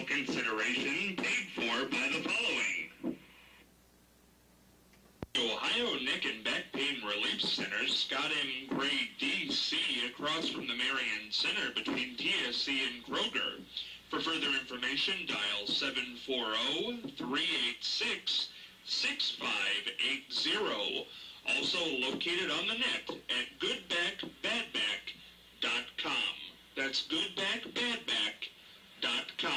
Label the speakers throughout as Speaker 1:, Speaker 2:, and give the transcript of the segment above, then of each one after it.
Speaker 1: Additional consideration paid for by the following. Ohio Neck and Back Pain Relief Center, Scott M. Gray, D.C., across from the Marion Center between TSC and Kroger. For further information, dial 740-386-6580. Also located on the net at goodbackbadback.com. That's goodbackbadback.com.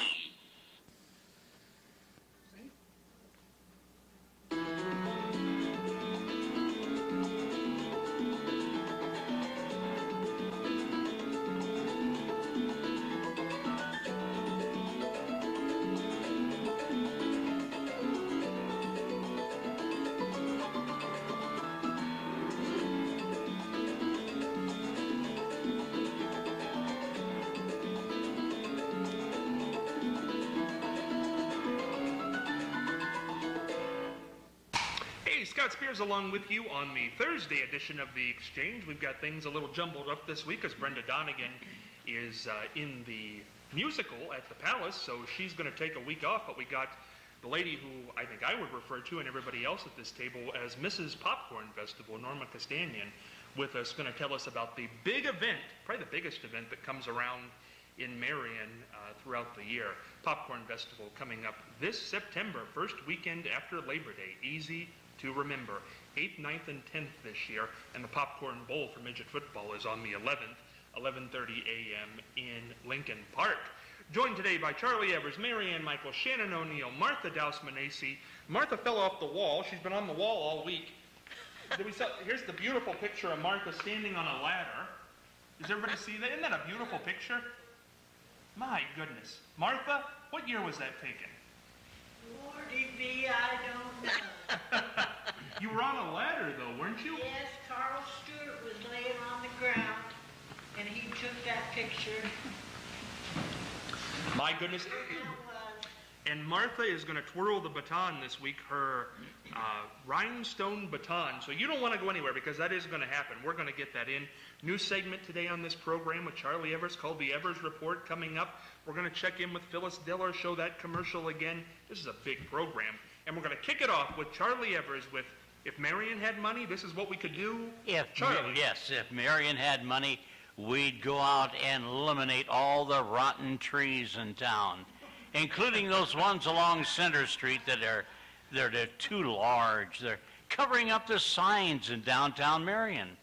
Speaker 2: Scott Spears along with you on the Thursday edition of The Exchange. We've got things a little jumbled up this week as Brenda Donegan is in the musical at the Palace, so she's going to take a week off, but we got the lady who I think I would refer to and everybody else at this table as Mrs. Popcorn Festival, Norma Castanian, with us, going to tell us about the big event, probably the biggest event that comes around in Marion throughout the year. Popcorn Festival coming up this September, first weekend after Labor Day. Easy to remember. 8th, 9th, and 10th this year, and the Popcorn Bowl for midget football is on the 11th, 11:30 a.m. in Lincoln Park. Joined today by Charlie Evers, Marianne Michael, Shannon O'Neill, Martha Douse-Manesi. Martha fell off the wall. She's been on the wall all week. Here's the beautiful picture of Martha standing on a ladder. Does everybody see that? Isn't that a beautiful picture? My goodness. Martha, what year was that taken?
Speaker 3: Lordy be, I don't know.
Speaker 2: You were on a ladder, though, weren't you?
Speaker 3: Yes, Carl Stewart was laying on the ground, and he took that picture.
Speaker 2: My goodness. And Martha is going to twirl the baton this week, her rhinestone baton. So you don't want to go anywhere because that is going to happen. We're going to get that in. New segment today on this program with Charlie Evers called the Evers Report coming up. We're going to check in with Phyllis Diller, show that commercial again. This is a big program. And we're going to kick it off with Charlie Evers with, if Marion had money, this is what we could do.
Speaker 4: If Marion had money, we'd go out and eliminate all the rotten trees in town, including those ones along Center Street they're too large. They're covering up the signs in downtown Marion.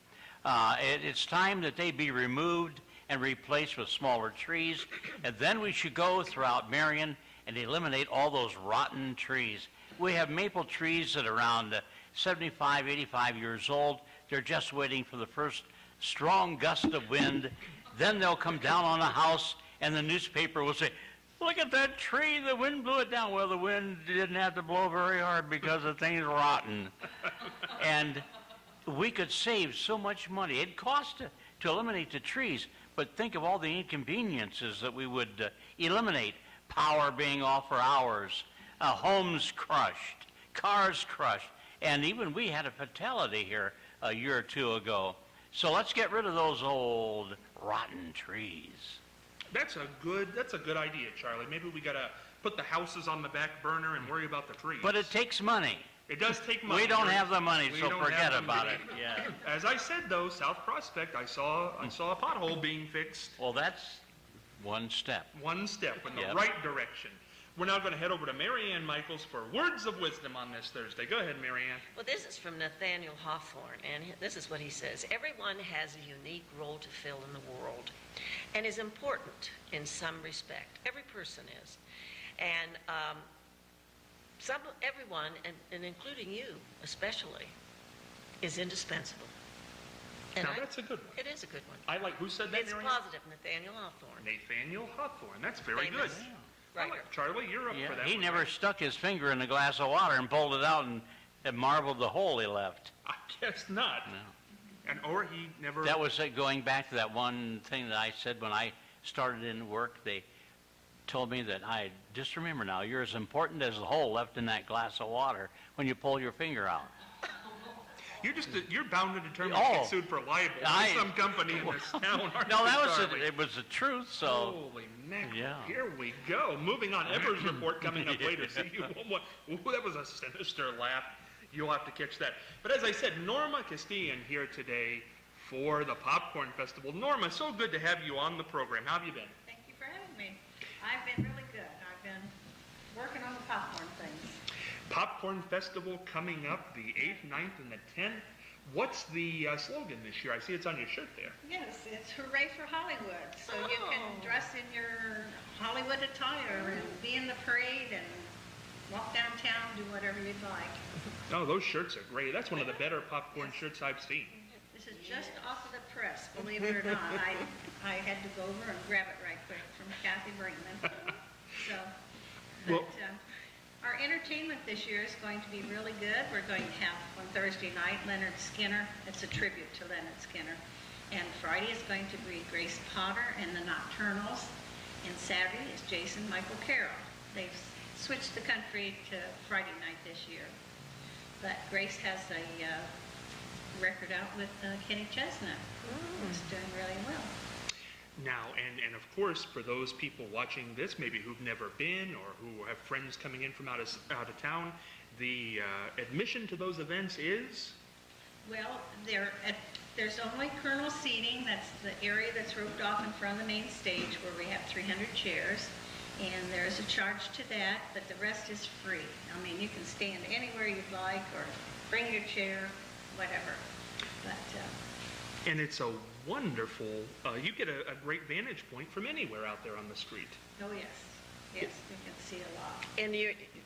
Speaker 4: It's time that they be removed and replaced with smaller trees, and then we should go throughout Marion and eliminate all those rotten trees. We have maple trees that are around 75, 85 years old. They're just waiting for the first strong gust of wind. Then they'll come down on a house, and the newspaper will say, "Look at that tree, the wind blew it down." Well, the wind didn't have to blow very hard because the thing's rotten. And we could save so much money. It costs to eliminate the trees, but think of all the inconveniences that we would eliminate. Power being off for hours, homes crushed, cars crushed, and even we had a fatality here a year or two ago. So let's get rid of those old rotten trees.
Speaker 2: That's a good idea, Charlie. Maybe we got to put the houses on the back burner and worry about the trees.
Speaker 4: But it takes money.
Speaker 2: It does take money.
Speaker 4: We don't have the money, so forget about it.
Speaker 2: Yeah. As I said, though, South Prospect, I saw a pothole being fixed.
Speaker 4: Well, that's one step.
Speaker 2: One step in the right direction. We're now going to head over to Marianne Michaels for words of wisdom on this Thursday. Go ahead, Marianne.
Speaker 5: Well, this is from Nathaniel Hawthorne, and this is what he says. Everyone has a unique role to fill in the world and is important in some respect. Every person is. And everyone, and including you especially, is indispensable. And
Speaker 2: now, that's a good one.
Speaker 5: It is a good one.
Speaker 2: I like, who said that,
Speaker 5: It's
Speaker 2: Marianne?
Speaker 5: positive, Nathaniel Hawthorne.
Speaker 2: Nathaniel Hawthorne. That's very
Speaker 5: Famous.
Speaker 2: good.
Speaker 5: Yeah.
Speaker 2: Right. Charlie, you're up for that
Speaker 4: He
Speaker 2: one,
Speaker 4: never
Speaker 2: right?
Speaker 4: stuck his finger in a glass of water and pulled it out and marveled the hole he left.
Speaker 2: I guess not.
Speaker 4: No.
Speaker 2: Or he never...
Speaker 4: That was going back to that one thing that I said when I started in work. They told me that just remember now, you're as important as the hole left in that glass of water when you pull your finger out.
Speaker 2: You're bound and determined to
Speaker 4: Oh.
Speaker 2: get sued for libel by some company in this town, aren't
Speaker 4: No,
Speaker 2: you,
Speaker 4: that was
Speaker 2: Charlie?
Speaker 4: it was the truth. So
Speaker 2: Holy mackerel.
Speaker 4: Yeah.
Speaker 2: Here we go. Moving on. Evers report coming up later. See, that was a sinister laugh. You'll have to catch that. But as I said, Norma Castillan here today for the Popcorn Festival. Norma, so good to have you on the program. How have you been?
Speaker 3: Thank you for having me. I've been really good. I've been working on the popcorn things.
Speaker 2: Popcorn Festival coming up the 8th, 9th, and the 10th. What's the slogan this year? I see it's on your shirt there.
Speaker 3: Yes, it's Hooray for Hollywood. So you can dress in your Hollywood attire and be in the parade and walk downtown, do whatever you'd like.
Speaker 2: Oh, those shirts are great. That's one of the better popcorn shirts I've seen.
Speaker 3: This is just off of the press, believe it or not. I had to go over and grab it right quick from Kathy Brinkman. So,
Speaker 2: Well-
Speaker 3: our entertainment this year is going to be really good. We're going to have on Thursday night Leonard Skinner. It's a tribute to Leonard Skinner. And Friday is going to be Grace Potter and the Nocturnals. And Saturday is Jason Michael Carroll. They've switched the country to Friday night this year. But Grace has a record out with Kenny Chesnut. It's doing really well.
Speaker 2: Now, and of course, for those people watching this, maybe who've never been or who have friends coming in from out of town, the admission to those events is?
Speaker 3: Well, there's only Colonel seating. That's the area that's roped off in front of the main stage where we have 300 chairs. And there's a charge to that, but the rest is free. I mean, you can stand anywhere you'd like or bring your chair, whatever. But
Speaker 2: And it's a wonderful, you get a great vantage point from anywhere out there on the street.
Speaker 3: oh yes, yes, you can see a lot.
Speaker 5: And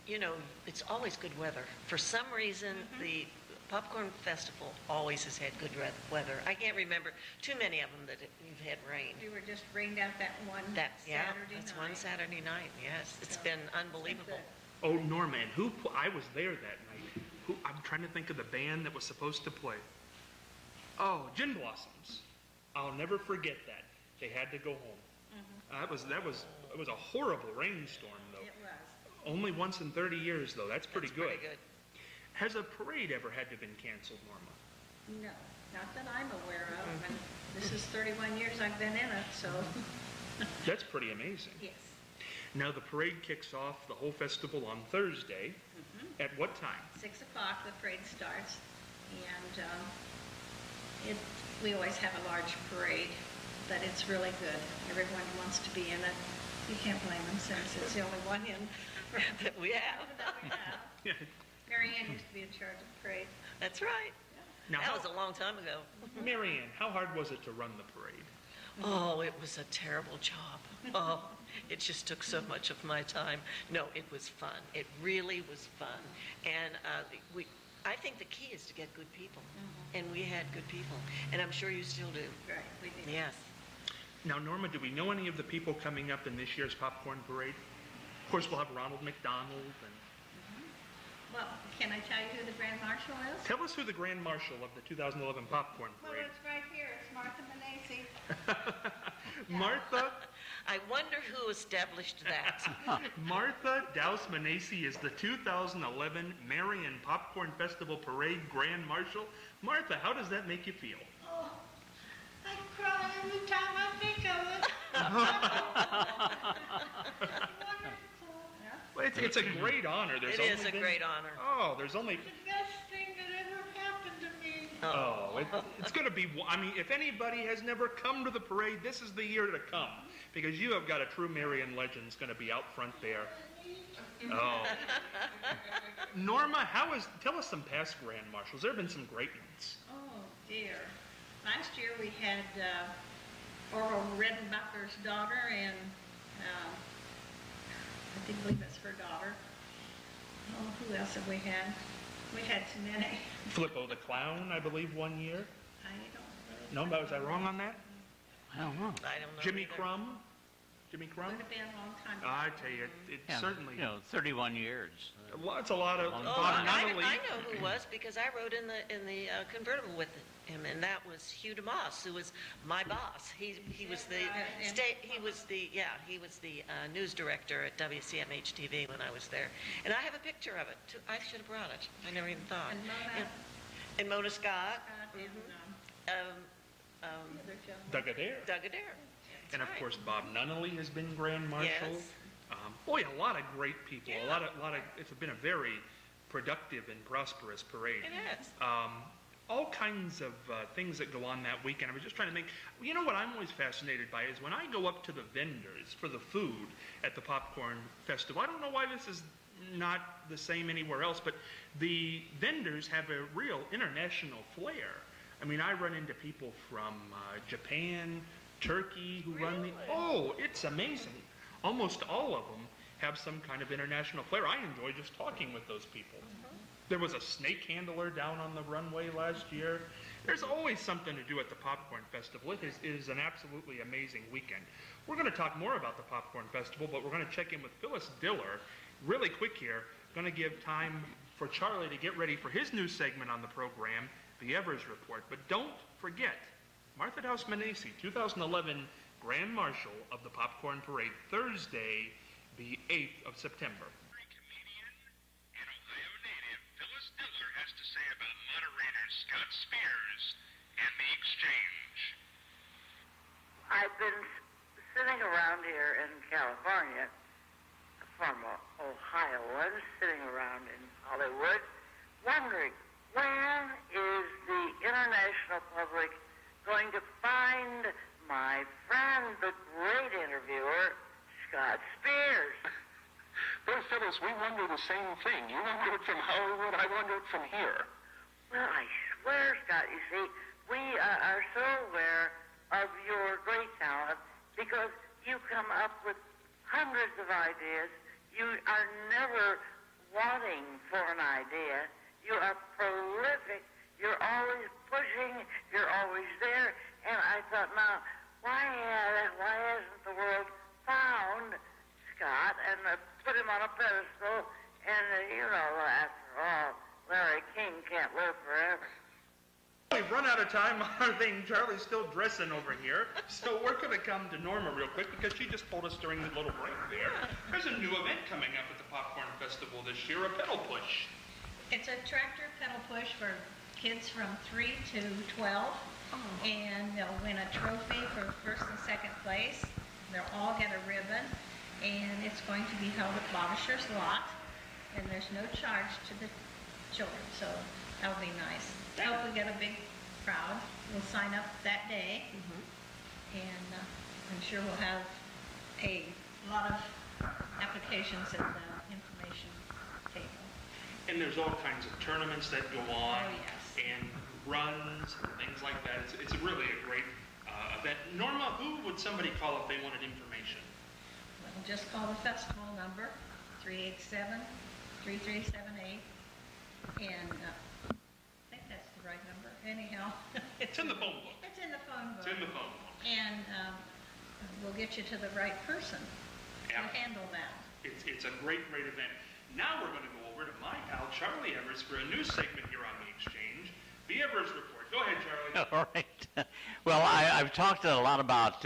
Speaker 5: you know, it's always good weather. For some reason, the Popcorn Festival always has had good weather. I can't remember too many of them that you've had rain.
Speaker 3: We were just rained out that one Saturday
Speaker 5: That's
Speaker 3: night.
Speaker 5: one Saturday night, yes. It's
Speaker 3: So,
Speaker 5: been
Speaker 3: it's
Speaker 5: unbelievable.
Speaker 3: good.
Speaker 2: Oh, Norma, and I was there that night. I'm trying to think of the band that was supposed to play. Oh, Gin Blossoms. I'll never forget that. They had to go home. It was a horrible rainstorm, though.
Speaker 3: It was.
Speaker 2: Only once in 30 years, though. That's pretty
Speaker 5: That's
Speaker 2: good.
Speaker 5: pretty good.
Speaker 2: Has a parade ever had to have been canceled, Norma?
Speaker 3: No, not that I'm aware of. And this is 31 years I've been in it, so
Speaker 2: That's pretty amazing.
Speaker 3: yes.
Speaker 2: Now, the parade kicks off the whole festival on Thursday. At what time?
Speaker 3: 6 o'clock the parade starts, and we always have a large parade, but it's really good. Everyone wants to be in it. You can't blame them since it's the only one in
Speaker 5: That we have.
Speaker 3: that we have. Mary Ann used to be in charge of the parade.
Speaker 5: That's right.
Speaker 2: Now,
Speaker 5: That was a long time ago.
Speaker 2: Marianne, how hard was it to run the parade?
Speaker 5: Oh, it was a terrible job. Oh, it just took so much of my time. No, it was fun. It really was fun. And I think the key is to get good people. And we had good people. And I'm sure you still do.
Speaker 3: Right, we did.
Speaker 5: Yes.
Speaker 2: Now, Norma, do we know any of the people coming up in this year's popcorn parade? Of course, we'll have Ronald McDonald. And
Speaker 3: Well, can I tell you who the Grand Marshal is?
Speaker 2: tell us who the Grand Marshal of the 2011 popcorn
Speaker 3: Well,
Speaker 2: parade.
Speaker 3: it's right here. It's Martha Manesi.
Speaker 2: Martha,
Speaker 5: I wonder who established that.
Speaker 2: Martha Douse Manesi is the 2011 Marion Popcorn Festival Parade Grand Marshal. Martha, how does that make you feel?
Speaker 3: Oh, I cry every time I think of it. Wonderful. Yeah.
Speaker 2: Well, it's a great honor. There's
Speaker 5: It is
Speaker 2: only
Speaker 5: a
Speaker 2: been-
Speaker 5: great honor.
Speaker 2: Oh, there's only...
Speaker 3: The best thing that ever happened to me.
Speaker 2: Oh, it's going to be, I mean, if anybody has never come to the parade, this is the year to come. Because you have got a true Marion legend that's going to be out front there. Oh. Norma, tell us some past Grand Marshals. There have been some great ones.
Speaker 3: Oh, dear. Last year we had Orville Redenbacher's daughter and I think believe it's her daughter. Oh, who else have we had? We've had too many.
Speaker 2: Flippo the Clown, I believe, one year.
Speaker 3: I don't really.
Speaker 2: No, but was I wrong on that?
Speaker 4: I don't know.
Speaker 5: I don't know.
Speaker 2: Jimmy
Speaker 5: either.
Speaker 2: Crumb? Jimmy Crumb?
Speaker 3: Would have been a long time ago.
Speaker 2: I tell you, it
Speaker 4: Yeah,
Speaker 2: certainly,
Speaker 4: 31 years.
Speaker 2: it's a lot of,
Speaker 4: Oh,
Speaker 2: not only...
Speaker 5: I know who was because I rode in the convertible with him, and that was Hugh DeMoss, who was my boss. He was the he was the news director at WCMH TV when I was there, and I have a picture of it. Too. I should have brought it. I never even thought.
Speaker 3: And Mona,
Speaker 5: Yeah. And Mona Scott,
Speaker 3: And
Speaker 5: um,
Speaker 3: other gentleman.
Speaker 2: Doug Adair.
Speaker 5: Doug Adair.
Speaker 2: And of
Speaker 5: That's
Speaker 2: course, Bob Nunnally has been Grand Marshal.
Speaker 5: Yes.
Speaker 2: Boy, a lot of great people.
Speaker 5: Yeah.
Speaker 2: A lot of. It's been a very productive and prosperous parade.
Speaker 5: It has.
Speaker 2: All kinds of things that go on that weekend. I was just trying to think. You know what I'm always fascinated by is when I go up to the vendors for the food at the Popcorn Festival. I don't know why this is not the same anywhere else, but the vendors have a real international flair. I mean, I run into people from Japan, Turkey, who run the.
Speaker 5: Really?
Speaker 2: Oh, it's amazing. Almost all of them have some kind of international flair. I enjoy just talking with those people. There was a snake handler down on the runway last year. There's always something to do at the Popcorn Festival. It is an absolutely amazing weekend. We're going to talk more about the Popcorn Festival, but we're going to check in with Phyllis Diller really quick here. Going to give time for Charlie to get ready for his new segment on the program, the Evers Report. But don't forget, Martha Douse Manesi, 2011 Grand Marshal of the Popcorn Parade, Thursday, the 8th of September.
Speaker 1: Comedian and Ohio native Phyllis Diller has to say about moderator Scott Spears and the exchange.
Speaker 6: I've been sitting around here in California from Ohio and sitting around in Hollywood wondering when is the international public going to find my friend, the great interviewer, Scott Spears.
Speaker 1: Well, Phyllis, we wonder the same thing. You wonder it from Hollywood, I wonder it from here.
Speaker 6: Well, I swear, Scott, you see, we are so aware of your great talent because you come up with hundreds of ideas. You are never wanting for an idea. You are prolific. You're always pushing. You're always there. And I thought, now, why hasn't the world found Scott and put him on a pedestal? And, after all, Larry King can't live forever.
Speaker 2: We've run out of time on our thing. Charlie's still dressing over here. So we're going to come to Norma real quick because she just told us during the little break there. There's a new event coming up at the Popcorn Festival this year, a pedal push.
Speaker 3: It's a tractor pedal push for kids from 3 to 12. And they'll win a trophy for first and second place. They'll all get a ribbon. And it's going to be held at Bobisher's Lot. And there's no charge to the children, so that'll be nice. Hope we get a big crowd. We'll sign up that day. And I'm sure we'll have a lot of applications at the information table.
Speaker 2: And there's all kinds of tournaments that go on.
Speaker 3: Oh, yes.
Speaker 2: And runs and things like that. It's really a great event. Norma, who would somebody call if they wanted information?
Speaker 3: Well, just call the festival number, 387-3378. And I think that's the right number. Anyhow.
Speaker 2: It's in the phone book.
Speaker 3: It's in the phone book.
Speaker 2: It's in the phone book.
Speaker 3: And we'll get you to the right person
Speaker 2: Yeah.
Speaker 3: to handle that.
Speaker 2: It's a great event. Now we're going to go over to my pal Charlie Evers for a new segment here on The Exchange, the Evers Report. Go ahead, Charlie.
Speaker 4: All right. Well, I've talked a lot about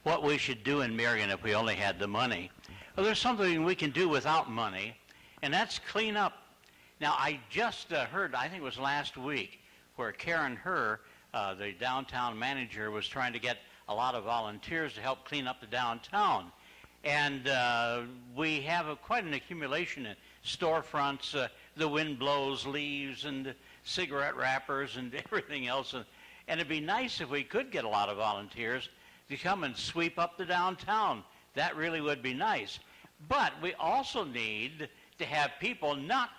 Speaker 4: what we should do in Marion if we only had the money. Well, there's something we can do without money, and that's clean up. Now, I just heard, I think it was last week, where Karen Herr, the downtown manager, was trying to get a lot of volunteers to help clean up the downtown. And we have quite an accumulation in storefronts. The wind blows leaves and cigarette wrappers and everything else. And it'd be nice if we could get a lot of volunteers to come and sweep up the downtown. That really would be nice. But we also need to have people not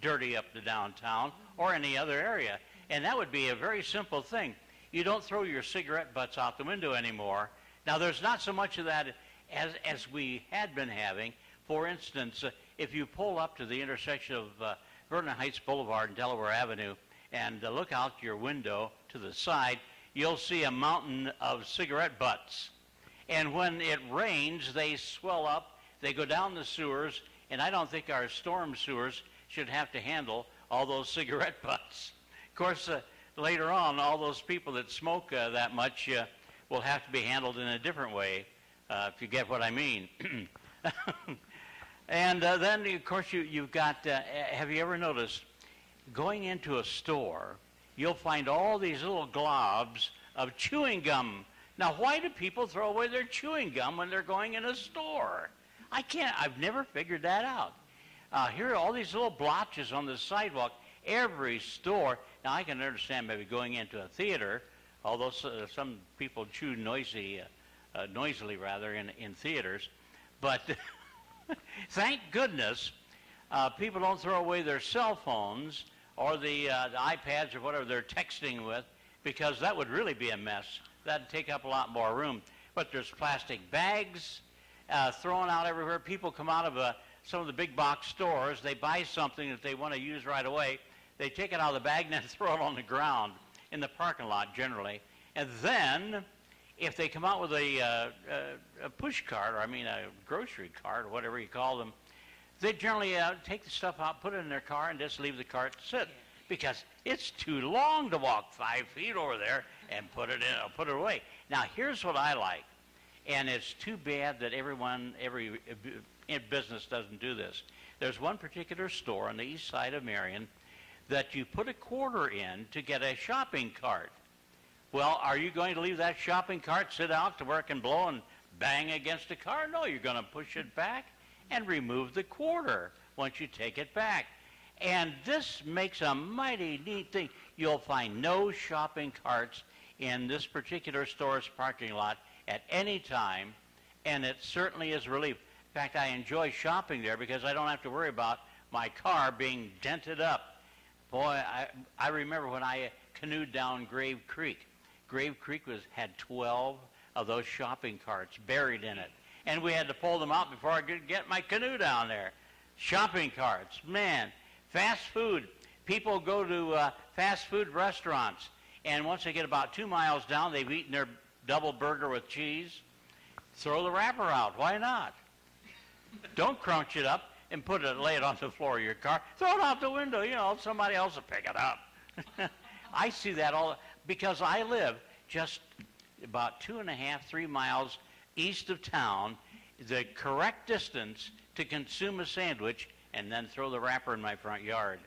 Speaker 4: dirty up the downtown or any other area. And that would be a very simple thing. You don't throw your cigarette butts out the window anymore. Now, there's not so much of that as we had been having. For instance, if you pull up to the intersection of Vernon Heights Boulevard and Delaware Avenue and look out your window to the side, you'll see a mountain of cigarette butts. And when it rains, they swell up, they go down the sewers, and I don't think our storm sewers should have to handle all those cigarette butts. Of course, later on, all those people that smoke that much will have to be handled in a different way, if you get what I mean. And then, of course, you've got, have you ever noticed, going into a store, you'll find all these little globs of chewing gum. Now, why do people throw away their chewing gum when they're going in a store? I've never figured that out. Here are all these little blotches on the sidewalk. Every store. Now, I can understand maybe going into a theater, although some people chew noisily in theaters. But thank goodness people don't throw away their cell phones or the iPads or whatever they're texting with, because that would really be a mess. That'd take up a lot more room. But there's plastic bags thrown out everywhere. People come out of some of the big box stores. They buy something that they want to use right away. They take it out of the bag and then throw it on the ground in the parking lot generally. And then if they come out with a push cart, or a grocery cart, or whatever you call them, they generally take the stuff out, put it in their car, and just leave the cart to sit, because it's too long to walk 5 feet over there and put it away. Now, here's what I like, and it's too bad that every business doesn't do this. There's one particular store on the east side of Marion that you put a quarter in to get a shopping cart. Well, are you going to leave that shopping cart sit out to where it can blow and bang against a car? No, you're going to push it back and remove the quarter once you take it back. And this makes a mighty neat thing. You'll find no shopping carts in this particular store's parking lot at any time, and it certainly is a relief. In fact, I enjoy shopping there because I don't have to worry about my car being dented up. Boy, I remember when I canoed down Grave Creek. Grave Creek had 12 of those shopping carts buried in it, and we had to pull them out before I could get my canoe down there. Shopping carts, man. Fast food. People go to fast food restaurants, and once they get about 2 miles down, they've eaten their double burger with cheese. Throw the wrapper out. Why not? Don't crunch it up and lay it on the floor of your car. Throw it out the window. Somebody else will pick it up. I see that all because I live just about 2.5, 3 miles east of town, the correct distance to consume a sandwich and then throw the wrapper in my front yard.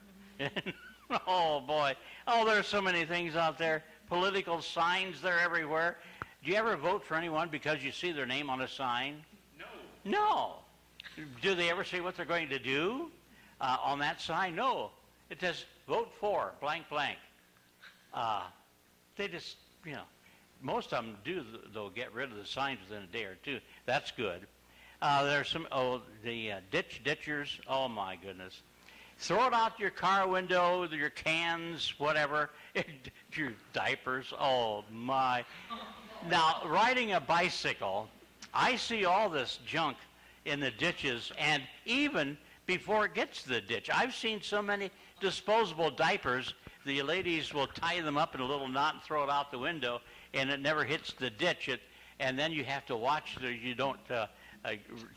Speaker 4: Oh, boy. Oh, there's so many things out there. Political signs, they're everywhere. Do you ever vote for anyone because you see their name on a sign? No. Do they ever say what they're going to do on that sign? No. It says, vote for blank, blank. They just, most of them do, though, get rid of the signs within a day or two. That's good. There's the ditchers. Oh, my goodness. Throw it out your car window, your cans, whatever, your diapers. Oh, my. Now, riding a bicycle, I see all this junk in the ditches, and even before it gets to the ditch. I've seen so many disposable diapers, the ladies will tie them up in a little knot and throw it out the window, and it never hits the ditch. And then you have to watch that you don't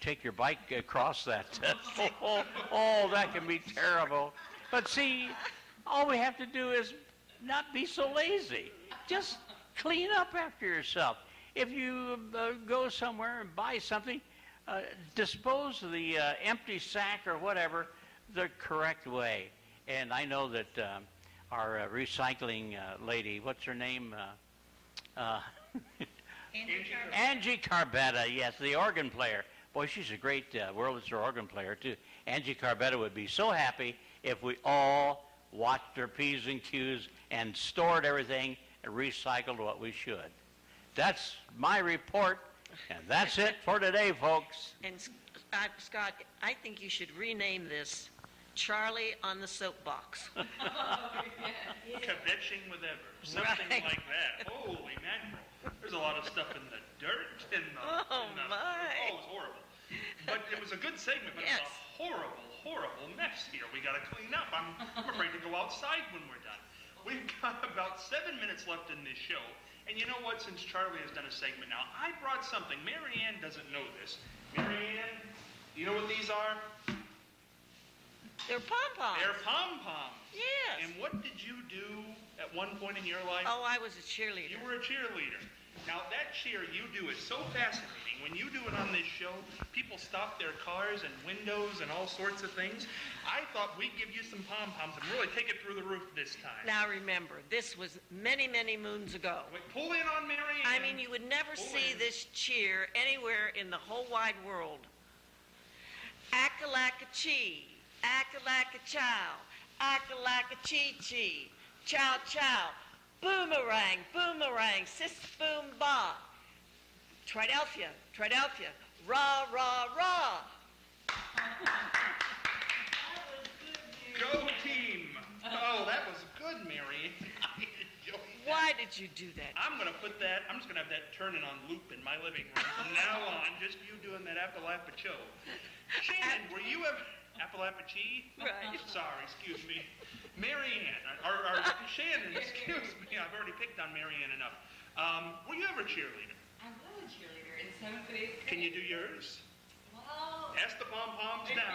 Speaker 4: take your bike across that. Oh, that can be terrible. But see, all we have to do is not be so lazy. Just clean up after yourself. If you go somewhere and buy something, dispose of the empty sack or whatever the correct way. And I know that our recycling lady, what's her name? Angie Carbetta, yes, the organ player. Boy, she's a great Wurlitzer organ player, too. Angie Carbetta would be so happy if we all watched our P's and Q's and stored everything and recycled what we should. That's my report, and that's it for today, folks.
Speaker 5: And Scott, I think you should rename this Charlie on the Soapbox.
Speaker 2: Kvetching with Ever, something like that. Holy mackerel. There's a lot of stuff in the dirt and
Speaker 5: my.
Speaker 2: Oh, it was horrible. But it was a good segment, but
Speaker 5: Yes.
Speaker 2: It's a horrible, horrible mess here. We got to clean up. I'm afraid to go outside when we're done. We've got about 7 minutes left in this show. And you know what? Since Charlie has done a segment now, I brought something. Mary Ann doesn't know this. Mary Ann, do you know what these are?
Speaker 5: They're pom-poms.
Speaker 2: They're pom-poms.
Speaker 5: Yes.
Speaker 2: And what did you do at one point in your life?
Speaker 5: Oh, I was a cheerleader.
Speaker 2: You were a cheerleader. Now, that cheer you do is so fascinating. When you do it on this show, people stop their cars and windows and all sorts of things. I thought we'd give you some pom-poms and really take it through the roof this time.
Speaker 5: Now remember, this was many, many moons ago.
Speaker 2: Wait, pull in on Mary
Speaker 5: I
Speaker 2: Ann.
Speaker 5: mean, you would never
Speaker 2: Pull
Speaker 5: see
Speaker 2: in.
Speaker 5: this cheer anywhere in the whole wide world. Ack-a-lack-a-chee, ack-a-lack-a-chow, ack-a-lack-a-chee-chee, chow-chow, boomerang, boomerang, sis-boom-ba. Tridelphia, Tridelphia, rah, rah, rah.
Speaker 2: Go team! Oh, that was good, Mary. I enjoyed that.
Speaker 5: Why did you do that?
Speaker 2: I'm just gonna have that turning on loop in my living room from now on, just you doing that Appalachia. Shannon, were you ever Appalachia?
Speaker 5: Right.
Speaker 2: Sorry, excuse me. Mary Ann, or Shannon, excuse me. I've already picked on Mary Ann enough. Were you ever a cheerleader?
Speaker 7: I was a cheerleader in 7th and 8th grade.
Speaker 2: Can you do yours?
Speaker 7: Well,
Speaker 2: Pass the pom-poms down.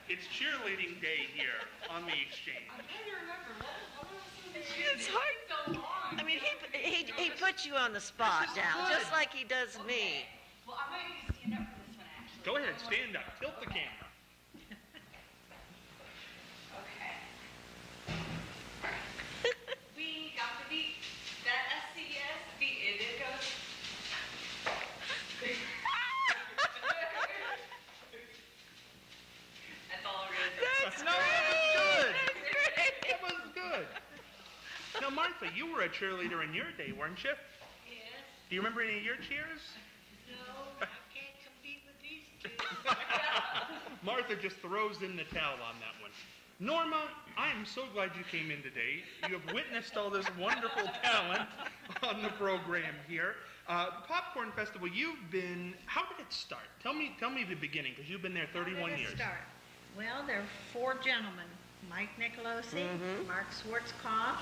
Speaker 2: It's cheerleading day here on the exchange.
Speaker 7: I'm trying to remember. What was some of the cheerleading?
Speaker 5: It's hard.
Speaker 7: It's so long.
Speaker 5: I mean, he put you on the spot
Speaker 2: This is
Speaker 5: now,
Speaker 2: good.
Speaker 5: just like he does me.
Speaker 7: Well, I might need to stand up for this one, actually.
Speaker 2: Go ahead, stand up. Tilt the camera.
Speaker 7: Okay. We got the beat. That SCS beat. It goes. That's all I'm going to say.
Speaker 5: That's
Speaker 2: No,
Speaker 5: great.
Speaker 2: that was good. That was good. Now, Martha, you were a cheerleader in your day, weren't you?
Speaker 8: Yes,
Speaker 2: Do you remember any of your cheers?
Speaker 8: no, I can't compete with these kids.
Speaker 2: Martha just throws in the towel on that one. Norma, I am so glad you came in today. You have witnessed all this wonderful talent on the program here. Popcorn Festival, how did it start? Tell me the beginning, because you've been there 31
Speaker 3: How did
Speaker 2: years.
Speaker 3: it start? Well, there are 4 gentlemen, Mike Nicolosi, Mark Schwarzkopf,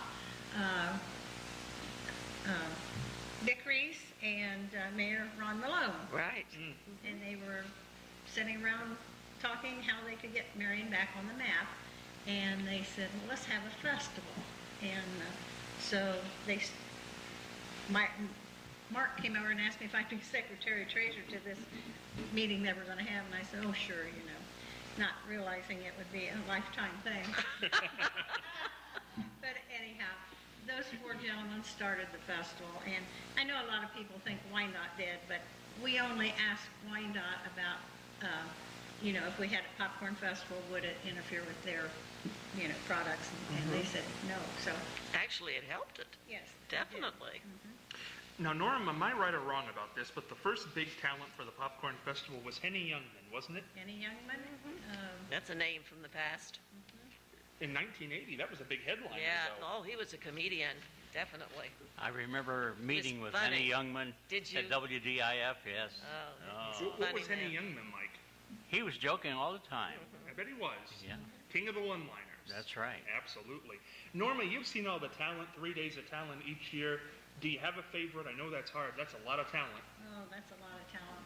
Speaker 3: Dick Reese, and Mayor Ron Malone.
Speaker 5: Right.
Speaker 3: And they were sitting around talking how they could get Marion back on the map. And they said, well, let's have a festival. And so Mark came over and asked me if I'd be secretary treasurer to this meeting they were going to have. And I said, oh, sure, not realizing it would be a lifetime thing. But anyhow, those 4 gentlemen started the festival. And I know a lot of people think Wyandotte did, but we only asked Wyandotte about, if we had a popcorn festival, would it interfere with their, products? And they said no. So,
Speaker 5: Actually, it helped it.
Speaker 3: yes.
Speaker 5: Definitely.
Speaker 2: Now, Norma, am I right or wrong about this, but the first big talent for the Popcorn Festival was Henny Youngman, wasn't it?
Speaker 3: Any Youngman?
Speaker 5: That's a name from the past.
Speaker 2: In 1980, that was a big headline.
Speaker 5: Yeah.
Speaker 2: So.
Speaker 5: Oh, he was a comedian. Definitely.
Speaker 4: I remember meeting with
Speaker 5: funny.
Speaker 4: Henny Youngman
Speaker 5: Did you?
Speaker 4: at WDIF, yes.
Speaker 5: Oh,
Speaker 2: What was
Speaker 5: funny
Speaker 2: Henny
Speaker 5: man.
Speaker 2: Youngman like?
Speaker 4: He was joking all the time.
Speaker 2: I bet he was.
Speaker 4: Yeah,
Speaker 2: King of the one-liners.
Speaker 4: that's right.
Speaker 2: Absolutely. Norma, you've seen all the talent, 3 days of talent each year. Do you have a favorite? I know that's hard. That's a lot of talent.
Speaker 3: Oh, that's a lot of talent.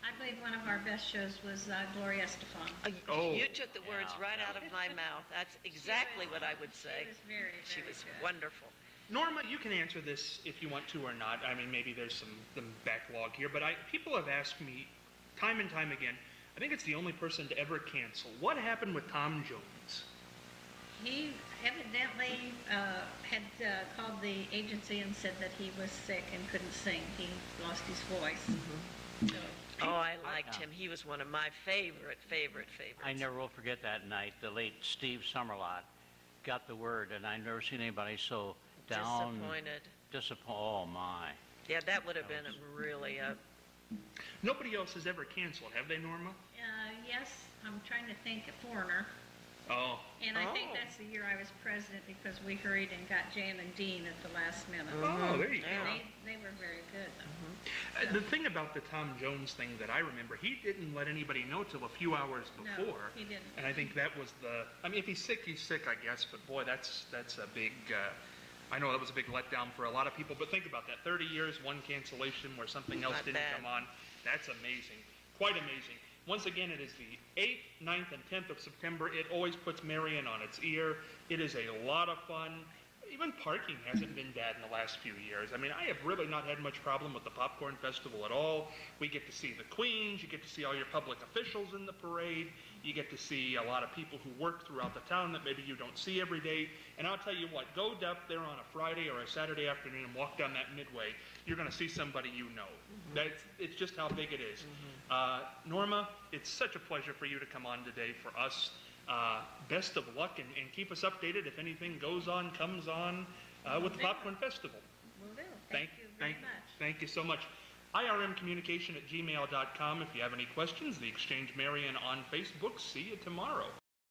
Speaker 3: I believe one of our best shows was Gloria Estefan.
Speaker 2: Oh,
Speaker 5: You took the words
Speaker 4: yeah.
Speaker 5: right out of my mouth. That's exactly what I would say.
Speaker 3: She was very,
Speaker 5: She
Speaker 3: very
Speaker 5: was
Speaker 3: good.
Speaker 5: wonderful.
Speaker 2: Norma, you can answer this if you want to or not. I mean, maybe there's some backlog here, but people have asked me time and time again. I think it's the only person to ever cancel. What happened with Tom Jones?
Speaker 3: He evidently had called the agency and said that he was sick and couldn't sing. He lost his voice. So,
Speaker 5: Oh, I liked him. He was one of my favorites.
Speaker 4: I never will forget that night. The late Steve Summerlot got the word, and I've never seen anybody so down.
Speaker 5: Disappointed.
Speaker 4: Oh, my.
Speaker 5: Yeah, that would have been really a...
Speaker 2: Nobody else has ever canceled, have they, Norma?
Speaker 3: yes, I'm trying to think of Foreigner.
Speaker 2: Oh,
Speaker 3: And I think
Speaker 5: Oh.
Speaker 3: that's the year I was president because we hurried and got Jan and Dean at the last minute.
Speaker 2: oh, there you go.
Speaker 5: Yeah.
Speaker 3: They were very good.
Speaker 2: The thing about the Tom Jones thing that I remember, he didn't let anybody know till a few hours
Speaker 3: No,
Speaker 2: before.
Speaker 3: he didn't.
Speaker 2: And I think that was if he's sick, I guess. But boy, that's a big, I know that was a big letdown for a lot of people. But think about that, 30 years, one cancellation where something else
Speaker 5: Not
Speaker 2: didn't
Speaker 5: bad.
Speaker 2: come on. That's amazing, quite amazing. Once again, it is the 8th, 9th, and 10th of September. It always puts Marion on its ear. It is a lot of fun. even parking hasn't been bad in the last few years. I mean, I have really not had much problem with the Popcorn Festival at all. We get to see the queens, you get to see all your public officials in the parade, you get to see a lot of people who work throughout the town that maybe you don't see every day. And I'll tell you what, go up there on a Friday or a Saturday afternoon and walk down that midway, you're going to see somebody you know. It's just how big it is. Norma, it's such a pleasure for you to come on today for us. Best of luck, and keep us updated if anything goes on, comes on with the Popcorn Festival.
Speaker 3: Will do. Thank you very much.
Speaker 2: Thank you so much. irmcommunication@gmail.com if you have any questions. The Exchange Marion on Facebook. See you tomorrow.